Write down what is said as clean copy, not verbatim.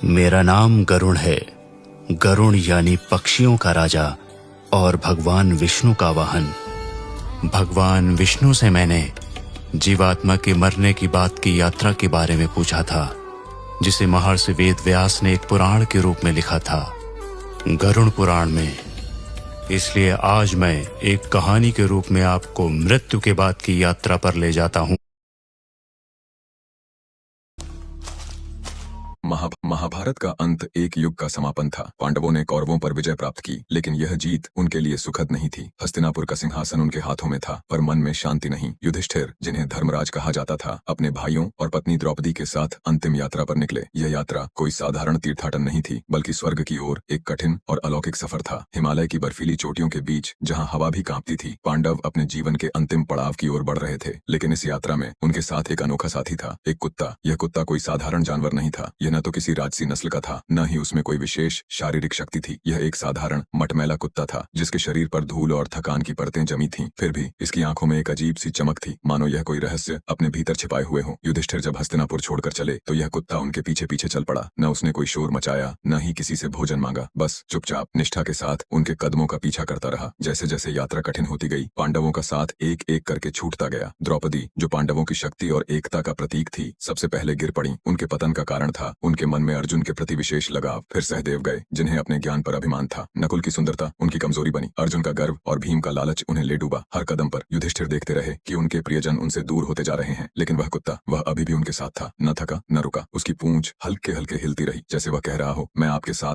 मेरा नाम गरुण है। गरुण यानी पक्षियों का राजा और भगवान विष्णु का वाहन। भगवान विष्णु से मैंने जीवात्मा के मरने की बात की यात्रा के बारे में पूछा था, जिसे महर्षि वेद व्यास ने एक पुराण के रूप में लिखा था, गरुण पुराण में। इसलिए आज मैं एक कहानी के रूप में आपको मृत्यु के बाद की यात्रा पर ले जाता हूँ। महाभारत का अंत एक युग का समापन था। पांडवों ने कौरवों पर विजय प्राप्त की, लेकिन यह जीत उनके लिए सुखद नहीं थी। हस्तिनापुर का सिंहासन उनके हाथों में था, पर मन में शांति नहीं। युधिष्ठिर, जिन्हें धर्मराज कहा जाता था, अपने भाइयों और पत्नी द्रौपदी के साथ अंतिम यात्रा पर निकले। यह यात्रा कोई साधारण तीर्थाटन नहीं थी, बल्कि स्वर्ग की ओर एक कठिन और अलौकिक सफर था। हिमालय की बर्फीली चोटियों के बीच, जहाँ हवा भी कांपती थी, पांडव अपने जीवन के अंतिम पड़ाव की ओर बढ़ रहे थे। लेकिन इस यात्रा में उनके साथ एक अनोखा साथी था, एक कुत्ता। यह कुत्ता कोई साधारण जानवर नहीं था। यह न तो किसी राजसी नस्ल का था, न ही उसमें कोई विशेष शारीरिक शक्ति थी। यह एक साधारण मटमैला कुत्ता था, जिसके शरीर पर धूल और थकान की परतें जमी थीं। फिर भी इसकी आंखों में एक अजीब सी चमक थी, मानो यह कोई रहस्य अपने भीतर छिपाए हुए हो। युधिष्ठिर जब हस्तिनापुर छोड़कर चले, तो यह कुत्ता उनके पीछे पीछे चल पड़ा। न उसने कोई शोर मचाया, न ही किसी से भोजन मांगा, बस चुपचाप निष्ठा के साथ उनके कदमों का पीछा करता रहा। जैसे जैसे यात्रा कठिन होती गई, पांडवों का साथ एक एक करके छूटता गया। द्रौपदी, जो पांडवों की शक्ति और एकता का प्रतीक थी, सबसे पहले गिर पड़ी। उनके पतन का कारण था उनके मन में अर्जुन के प्रति विशेष लगाव। फिर सहदेव गए, जिन्हें अपने ज्ञान पर अभिमान था। नकुल की सुंदरता उनकी कमजोरी बनी। अर्जुन का गर्व और भीम का लालच उन्हें ले डूबा। हर कदम पर युधिष्ठिर देखते रहे कि उनके प्रियजन उनसे दूर होते जा रहे हैं, लेकिन वह कुत्ता, वह अभी भी उनके साथ था, न थका न रुका। उसकी पूंछ हल्के हल्के हिलती रही, जैसे वह कह रहा हो, मैं आपके साथ